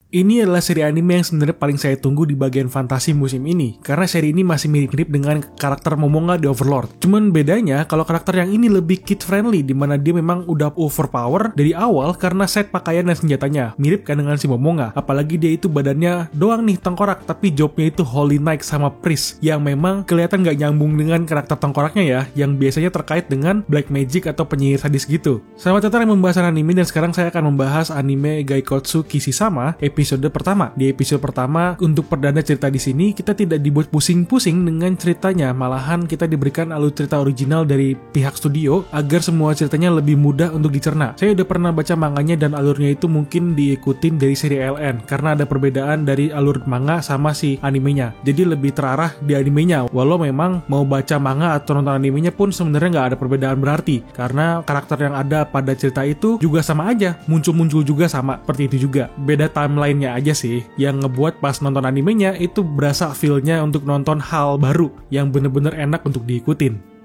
Ini adalah seri anime yang sebenarnya paling saya tunggu di bagian fantasi musim ini, karena seri ini masih mirip-mirip dengan karakter Momonga di Overlord. Cuman bedanya, kalau karakter yang ini lebih kid-friendly, dimana dia memang udah overpower dari awal karena set pakaian dan senjatanya. Mirip kan dengan si Momonga, apalagi dia itu badannya doang nih tengkorak, tapi jobnya itu Holy Knight sama Priest, yang memang kelihatan gak nyambung dengan karakter tengkoraknya ya, yang biasanya terkait dengan black magic atau penyihir sadis gitu. Selamat datang yang membahas anime, dan sekarang saya akan membahas anime Gaikotsu Kishisama episode pertama. Di episode pertama, untuk perdana cerita di sini, kita tidak dibuat pusing-pusing dengan ceritanya, malahan kita diberikan alur cerita original dari pihak studio agar semua ceritanya lebih mudah untuk dicerna. Saya udah pernah baca manganya dan alurnya itu mungkin diikutin dari seri LN karena ada perbedaan dari alur manga sama si animenya. Jadi lebih terarah di animenya, walau memang mau baca manga atau nonton animenya pun sebenarnya nggak ada perbedaan berarti, karena karakter yang ada pada cerita itu juga sama aja, muncul-muncul juga sama, seperti itu juga. Beda timeline-nya aja sih, yang ngebuat pas nonton animenya itu berasa feel-nya untuk nonton hal baru yang bener-bener enak untuk diikutin.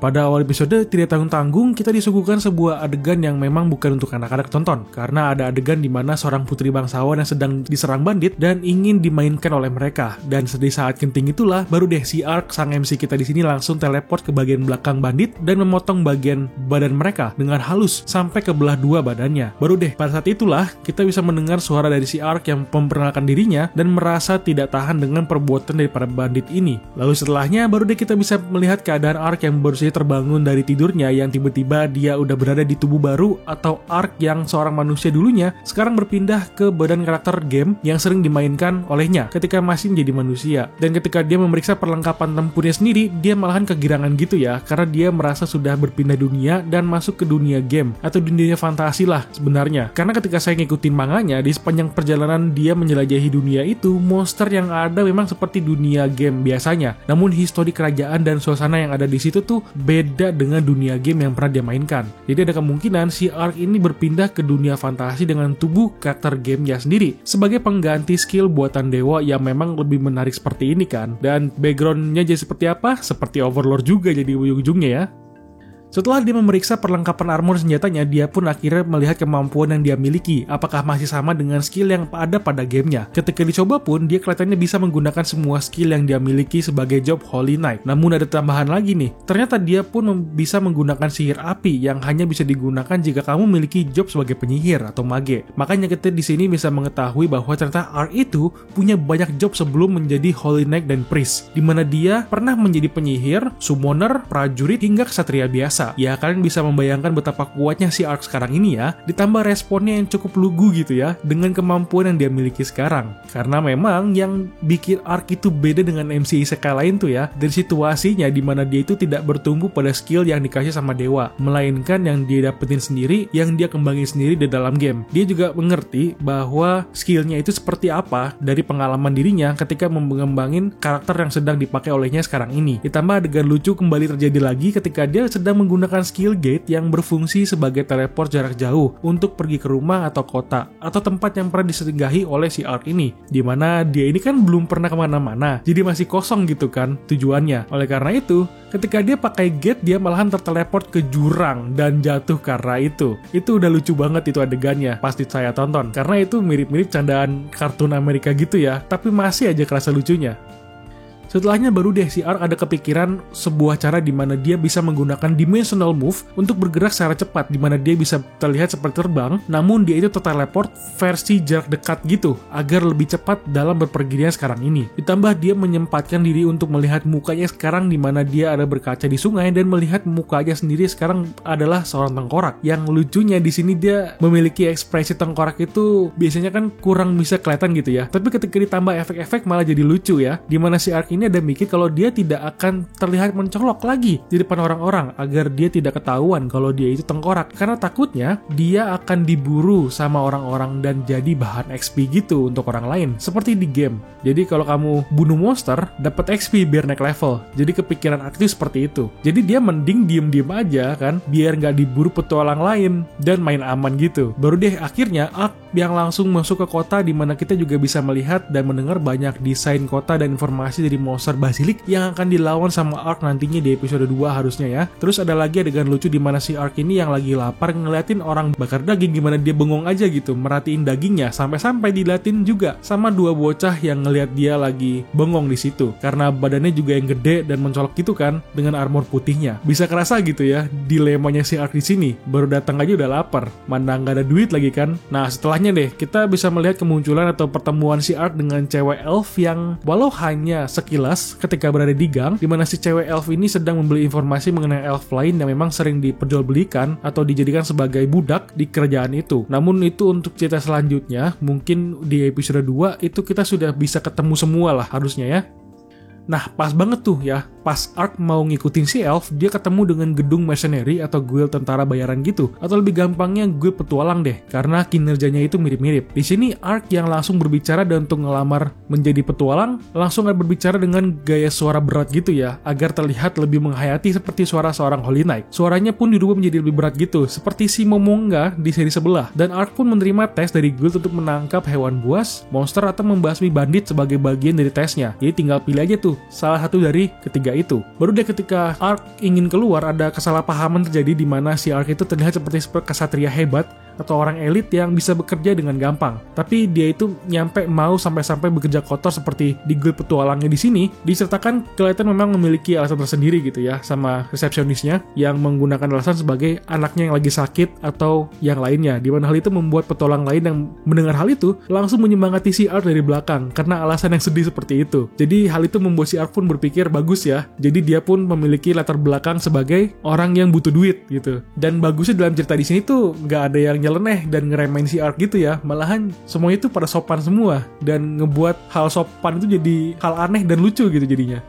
Pada awal episode, tidak tanggung-tanggung, kita disuguhkan sebuah adegan yang memang bukan untuk anak-anak tonton, karena ada adegan di mana seorang putri bangsawan yang sedang diserang bandit dan ingin dimainkan oleh mereka. Dan di saat genting itulah, baru deh si Ark, sang MC kita di sini langsung teleport ke bagian belakang bandit dan memotong bagian badan mereka dengan halus sampai ke belah dua badannya. Baru deh, pada saat itulah kita bisa mendengar suara dari si Ark yang memperkenalkan dirinya dan merasa tidak tahan dengan perbuatan daripada bandit ini. Lalu setelahnya, baru deh kita bisa melihat keadaan Ark yang baru saja terbangun dari tidurnya, yang tiba-tiba dia udah berada di tubuh baru atau Ark yang seorang manusia dulunya sekarang berpindah ke badan karakter game yang sering dimainkan olehnya ketika masih menjadi manusia. Dan ketika dia memeriksa perlengkapan tempurnya sendiri, dia malahan kegirangan gitu ya, karena dia merasa sudah berpindah dunia dan masuk ke dunia game atau dunia fantasi lah sebenarnya. Karena ketika saya ngikutin manganya, di sepanjang perjalanan dia menjelajahi dunia itu, monster yang ada memang seperti dunia game biasanya, namun histori kerajaan dan suasana yang ada di situ tuh beda dengan dunia game yang pernah dia mainkan. Jadi ada kemungkinan si Ark ini berpindah ke dunia fantasi dengan tubuh karakter gamenya sendiri sebagai pengganti skill buatan dewa yang memang lebih menarik seperti ini kan. Dan backgroundnya jadi seperti apa? Seperti Overlord juga jadi ujung-ujungnya ya. Setelah dia memeriksa perlengkapan armor senjatanya, dia pun akhirnya melihat kemampuan yang dia miliki, apakah masih sama dengan skill yang ada pada gamenya. Ketika dicoba pun, dia kelihatannya bisa menggunakan semua skill yang dia miliki sebagai job Holy Knight. Namun ada tambahan lagi nih, ternyata dia pun bisa menggunakan sihir api yang hanya bisa digunakan jika kamu memiliki job sebagai penyihir atau mage. Makanya kita di sini bisa mengetahui bahwa ternyata Ark itu punya banyak job sebelum menjadi Holy Knight dan Priest, dimana dia pernah menjadi penyihir, summoner, prajurit, hingga ksatria biasa. Ya, kalian bisa membayangkan betapa kuatnya si Ark sekarang ini ya, ditambah responnya yang cukup lugu gitu ya, dengan kemampuan yang dia miliki sekarang. Karena memang yang bikin Ark itu beda dengan MC isekai lain tuh ya, dari situasinya dimana dia itu tidak bertumbuh pada skill yang dikasih sama dewa, melainkan yang dia dapetin sendiri, yang dia kembangin sendiri di dalam game. Dia juga mengerti bahwa skillnya itu seperti apa dari pengalaman dirinya ketika mengembangin karakter yang sedang dipakai olehnya sekarang ini. Ditambah adegan lucu kembali terjadi lagi ketika dia sedang menggunakan skill gate yang berfungsi sebagai teleport jarak jauh untuk pergi ke rumah atau kota atau tempat yang pernah disinggahi oleh si Ark ini, dimana dia ini kan belum pernah kemana-mana, jadi masih kosong gitu kan tujuannya. Oleh karena itu, ketika dia pakai gate, dia malahan terteleport ke jurang dan jatuh karena itu udah lucu banget itu adegannya pasti saya tonton, karena itu mirip-mirip candaan kartun Amerika gitu ya, tapi masih aja kerasa lucunya. Setelahnya baru deh si Ark ada kepikiran sebuah cara di mana dia bisa menggunakan dimensional move untuk bergerak secara cepat, di mana dia bisa terlihat seperti terbang, namun dia itu terteleport versi jarak dekat gitu agar lebih cepat dalam berpergian sekarang ini. Ditambah dia menyempatkan diri untuk melihat mukanya sekarang, di mana dia ada berkaca di sungai dan melihat mukanya sendiri sekarang adalah seorang tengkorak. Yang lucunya di sini dia memiliki ekspresi tengkorak itu biasanya kan kurang bisa kelihatan gitu ya, tapi ketika ditambah efek-efek malah jadi lucu ya, di mana si Ark ini ada mikir kalau dia tidak akan terlihat mencolok lagi di depan orang-orang agar dia tidak ketahuan kalau dia itu tengkorak, karena takutnya dia akan diburu sama orang-orang dan jadi bahan XP gitu untuk orang lain seperti di game. Jadi kalau kamu bunuh monster dapat XP biar naik level, jadi kepikiran aktif seperti itu. Jadi dia mending diem-diem aja kan, biar nggak diburu petualang lain dan main aman gitu. Baru deh akhirnya Ark yang langsung masuk ke kota, di mana kita juga bisa melihat dan mendengar banyak desain kota dan informasi dari monster basilik yang akan dilawan sama Ark nantinya di episode 2 harusnya ya. Terus ada lagi adegan lucu di mana si Ark ini yang lagi lapar ngeliatin orang bakar daging, gimana dia bengong aja gitu merhatiin dagingnya, sampai-sampai diliatin juga sama dua bocah yang ngeliat dia lagi bengong di situ karena badannya juga yang gede dan mencolok gitu kan dengan armor putihnya. Bisa kerasa gitu ya dilemanya si Ark di sini, baru datang aja udah lapar, mana nggak ada duit lagi kan. Nah setelahnya deh kita bisa melihat kemunculan atau pertemuan si Ark dengan cewek elf yang walau hanya sekilas ketika berada di gang, dimana si cewek elf ini sedang membeli informasi mengenai elf lain yang memang sering diperjualbelikan atau dijadikan sebagai budak di kerajaan itu. Namun itu untuk cerita selanjutnya, mungkin di episode 2 itu kita sudah bisa ketemu semua lah harusnya ya. Nah pas banget tuh ya, pas Ark mau ngikutin si elf, dia ketemu dengan gedung mercenary atau guild tentara bayaran gitu, atau lebih gampangnya guild petualang deh, karena kinerjanya itu mirip-mirip. Di sini Ark yang langsung berbicara dan untuk ngelamar menjadi petualang, langsung berbicara dengan gaya suara berat gitu ya, agar terlihat lebih menghayati seperti suara seorang Holy Knight. Suaranya pun dirubah menjadi lebih berat gitu, seperti si Momonga di seri sebelah. Dan Ark pun menerima tes dari guild untuk menangkap hewan buas, monster atau membasmi bandit sebagai bagian dari tesnya. Jadi tinggal pilih aja tuh salah satu dari ketiga itu. Baru deh ketika Ark ingin keluar, ada kesalahpahaman terjadi di mana si Ark itu terlihat seperti kesatria hebat atau orang elit yang bisa bekerja dengan gampang. Tapi dia itu nyampe mau sampai-sampai bekerja kotor seperti di guild petualangnya di sini. Diceritakan kelihatan memang memiliki alasan tersendiri gitu ya sama resepsionisnya yang menggunakan alasan sebagai anaknya yang lagi sakit atau yang lainnya. Di mana hal itu membuat petualang lain yang mendengar hal itu langsung menyemangati si Ark dari belakang karena alasan yang sedih seperti itu. Jadi hal itu membuat si Ark pun berpikir bagus ya. Jadi dia pun memiliki latar belakang sebagai orang yang butuh duit gitu. Dan bagusnya dalam cerita di sini tuh nggak ada yang nyeleneh dan ngeremehin si Ark gitu ya. Malahan semuanya itu pada sopan semua dan ngebuat hal sopan itu jadi hal aneh dan lucu gitu jadinya.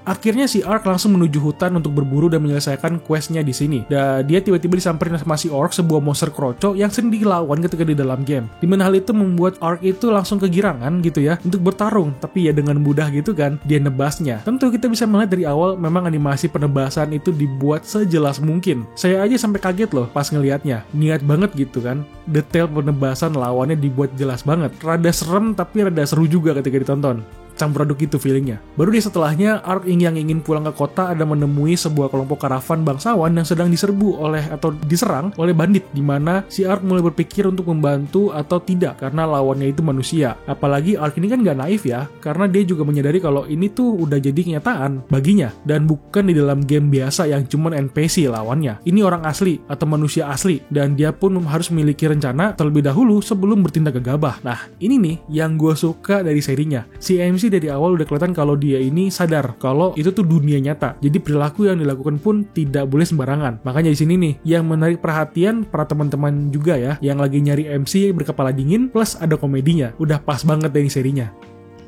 Akhirnya si Ark langsung menuju hutan untuk berburu dan menyelesaikan questnya di sini. Dan dia tiba-tiba disamperin sama si Orc, sebuah monster kroco yang sering dilawan ketika di dalam game. Dimana hal itu membuat Ark itu langsung kegirangan gitu ya untuk bertarung. Tapi ya dengan mudah gitu kan dia nebasnya. Tentu kita bisa melihat dari awal memang animasi penebasan itu dibuat sejelas mungkin. Saya aja sampai kaget loh pas ngelihatnya. Niat banget gitu kan. Detail penebasan lawannya dibuat jelas banget. Rada serem tapi rada seru juga ketika ditonton. Campur aduk gitu feelingnya. Baru di setelahnya, Ark yang ingin pulang ke kota ada menemui sebuah kelompok karavan bangsawan yang sedang diserbu oleh atau diserang oleh bandit, di mana si Ark mulai berpikir untuk membantu atau tidak karena lawannya itu manusia. Apalagi Ark ini kan gak naif ya, karena dia juga menyadari kalau ini tuh udah jadi kenyataan baginya dan bukan di dalam game biasa yang cuman NPC lawannya. Ini orang asli atau manusia asli dan dia pun harus memiliki rencana terlebih dahulu sebelum bertindak gegabah. Nah, ini nih yang gue suka dari serinya. Si MC dari awal udah kelihatan kalau dia ini sadar kalau itu tuh dunia nyata. Jadi perilaku yang dilakukan pun tidak boleh sembarangan. Makanya di sini nih yang menarik perhatian para teman-teman juga ya, yang lagi nyari MC berkepala dingin plus ada komedinya. Udah pas banget dari serinya.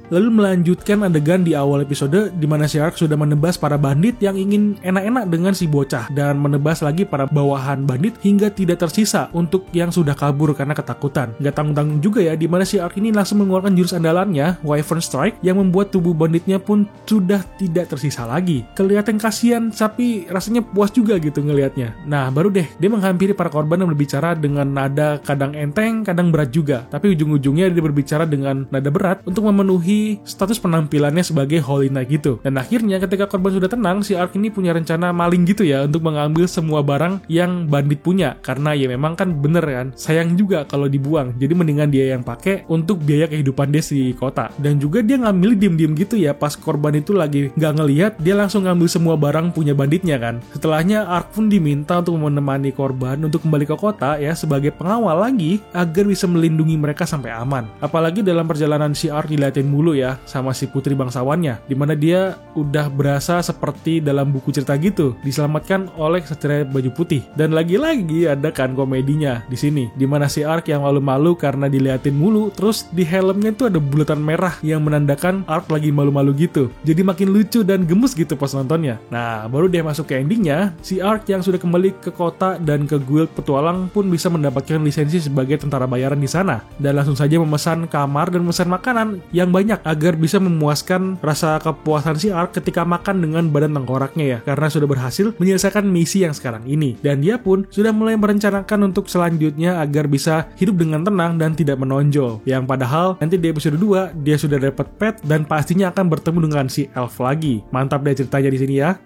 Lalu melanjutkan adegan di awal episode di mana si Ark sudah menebas para bandit yang ingin enak-enak dengan si bocah dan menebas lagi para bawahan bandit hingga tidak tersisa untuk yang sudah kabur karena ketakutan. Gak tanggung-tanggung juga ya di mana si Ark ini langsung mengeluarkan jurus andalannya Wyvern Strike yang membuat tubuh banditnya pun sudah tidak tersisa lagi. Kelihatan kasihan tapi rasanya puas juga gitu ngelihatnya. Nah baru deh dia menghampiri para korban dan berbicara dengan nada kadang enteng kadang berat juga. Tapi ujung-ujungnya dia berbicara dengan nada berat untuk memenuhi status penampilannya sebagai Holy Knight gitu. Dan akhirnya ketika korban sudah tenang, si Ark ini punya rencana maling gitu ya untuk mengambil semua barang yang bandit punya. Karena ya memang kan bener kan, sayang juga kalau dibuang. Jadi mendingan dia yang pakai untuk biaya kehidupan dia di kota. Dan juga dia ngambil diem-diem gitu ya, pas korban itu lagi nggak ngelihat, dia langsung ngambil semua barang punya banditnya kan. Setelahnya Ark pun diminta untuk menemani korban untuk kembali ke kota ya sebagai pengawal lagi agar bisa melindungi mereka sampai aman. Apalagi dalam perjalanan si Ark diliatin mulu ya sama si putri bangsawannya, dimana dia udah berasa seperti dalam buku cerita gitu, diselamatkan oleh satria baju putih. Dan lagi-lagi ada kan komedinya di sini, dimana si Ark yang malu-malu karena diliatin mulu, terus di helmnya tuh ada bulatan merah yang menandakan Ark lagi malu-malu gitu. Jadi makin lucu dan gemes gitu pas nontonnya. Nah baru dia masuk ke endingnya, si Ark yang sudah kembali ke kota dan ke guild petualang pun bisa mendapatkan lisensi sebagai tentara bayaran di sana dan langsung saja memesan kamar dan memesan makanan yang banyak banyak agar bisa memuaskan rasa kepuasan si Ark ketika makan dengan badan tengkoraknya ya, karena sudah berhasil menyelesaikan misi yang sekarang ini. Dan dia pun sudah mulai merencanakan untuk selanjutnya agar bisa hidup dengan tenang dan tidak menonjol. Yang padahal nanti di episode 2 dia sudah dapat pet dan pastinya akan bertemu dengan si elf lagi. Mantap deh ceritanya di sini ya.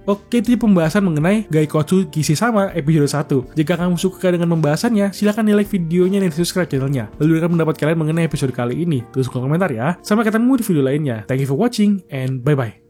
Oke, itu pembahasan mengenai Gaikotsu Kishisama episode 1. Jika kamu suka dengan pembahasannya, silahkan like videonya dan subscribe channelnya. Lalu berikan pendapat kalian mengenai episode kali ini. Terus komentar ya. Sampai ketemu di video lainnya. Thank you for watching and bye-bye.